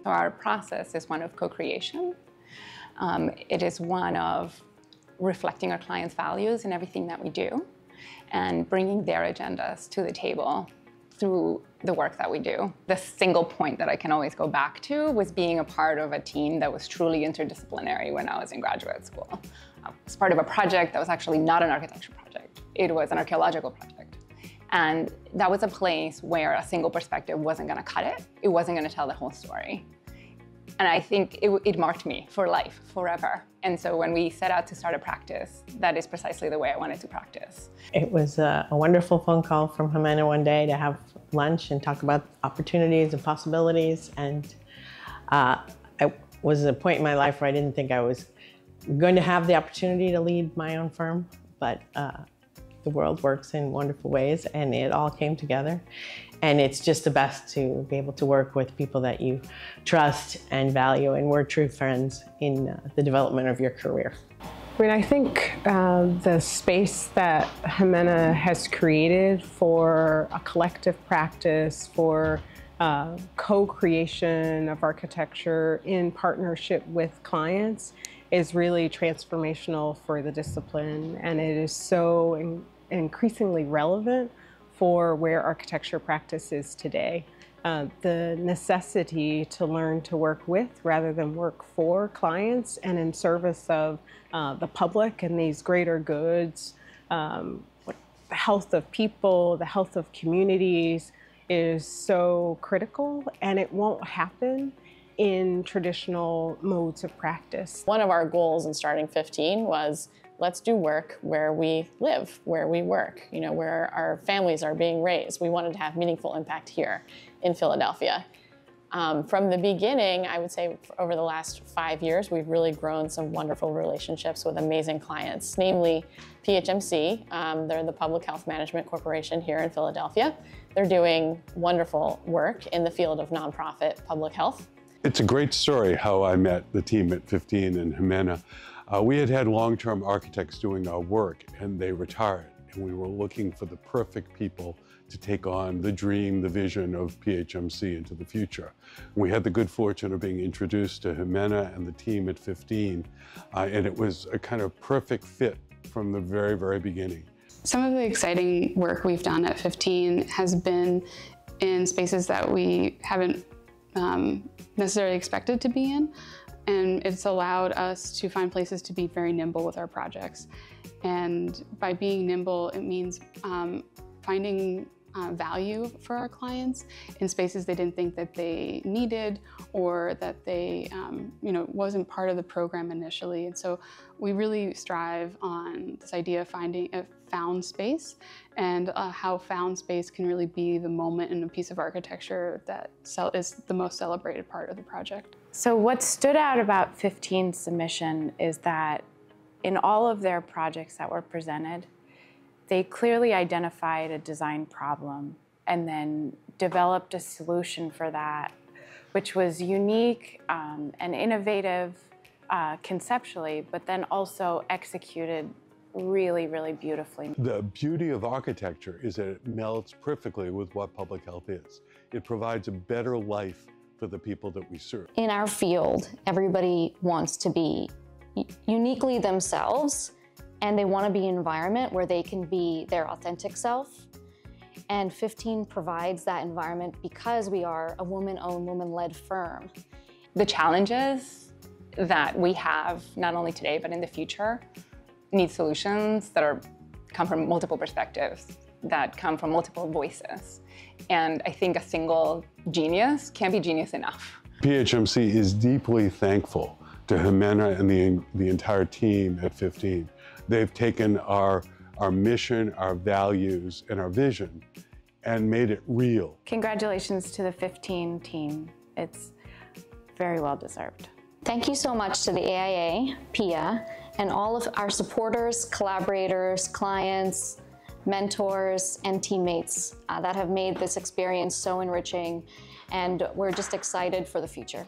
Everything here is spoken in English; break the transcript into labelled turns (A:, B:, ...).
A: Our process is one of co-creation. It is one of reflecting our clients' values in everything that we do and bringing their agendas to the table through the work that we do. The single point that I can always go back to was being a part of a team that was truly interdisciplinary when I was in graduate school. I was part of a project that was actually not an architecture project. It was an archaeological project. And that was a place where a single perspective wasn't going to cut it. It wasn't going to tell the whole story. And I think it marked me for life, forever. And so when we set out to start a practice, that is precisely the way I wanted to practice.
B: It was a wonderful phone call from Jimena one day to have lunch and talk about opportunities and possibilities. And it was a point in my life where I didn't think I was going to have the opportunity to lead my own firm, but the world works in wonderful ways and it all came together. And it's just the best to be able to work with people that you trust and value, and we're true friends in the development of your career.
C: I mean, I think the space that Jimena has created for a collective practice, for co-creation of architecture in partnership with clients is really transformational for the discipline, and it is so increasingly relevant for where architecture practice is today. The necessity to learn to work with rather than work for clients and in service of the public and these greater goods, the health of people, the health of communities is so critical, and it won't happen in traditional modes of practice.
D: One of our goals in starting 15 was, let's do work where we live, where we work, where our families are being raised. We wanted to have meaningful impact here in Philadelphia. From the beginning, I would say over the last 5 years, we've really grown some wonderful relationships with amazing clients, namely PHMC. They're the Public Health Management Corporation here in Philadelphia. They're doing wonderful work in the field of nonprofit public health.
E: It's a great story how I met the team at 15 and Jimena. We had long-term architects doing our work, and they retired, and we were looking for the perfect people to take on the dream, the vision of PHMC into the future. We had the good fortune of being introduced to Jimena and the team at 15, and it was a kind of perfect fit from the very, very beginning.
F: Some of the exciting work we've done at 15 has been in spaces that we haven't necessarily expected to be in. And it's allowed us to find places to be very nimble with our projects. And by being nimble, it means finding value for our clients in spaces they didn't think that they needed, or that they, wasn't part of the program initially. And so we really strive on this idea of finding a found space, and how found space can really be the moment in a piece of architecture that is the most celebrated part of the project.
G: So what stood out about 15's submission is that in all of their projects that were presented, they clearly identified a design problem and then developed a solution for that, which was unique and innovative conceptually, but then also executed really, really beautifully.
E: The beauty of architecture is that it melds perfectly with what public health is. It provides a better life for the people that we serve.
H: In our field, everybody wants to be uniquely themselves, and they want to be an environment where they can be their authentic self. And 15 provides that environment because we are a woman-owned, woman-led firm.
A: The challenges that we have, not only today, but in the future, need solutions that come from multiple perspectives, that come from multiple voices. And I think a single genius can't be genius enough.
E: PHMC is deeply thankful to Jimena and the entire team at 15. They've taken our mission, our values, and our vision and made it real.
G: Congratulations to the 15 team. It's very well deserved.
H: Thank you so much to the AIA, PEA, and all of our supporters, collaborators, clients, mentors, and teammates that have made this experience so enriching, and we're just excited for the future.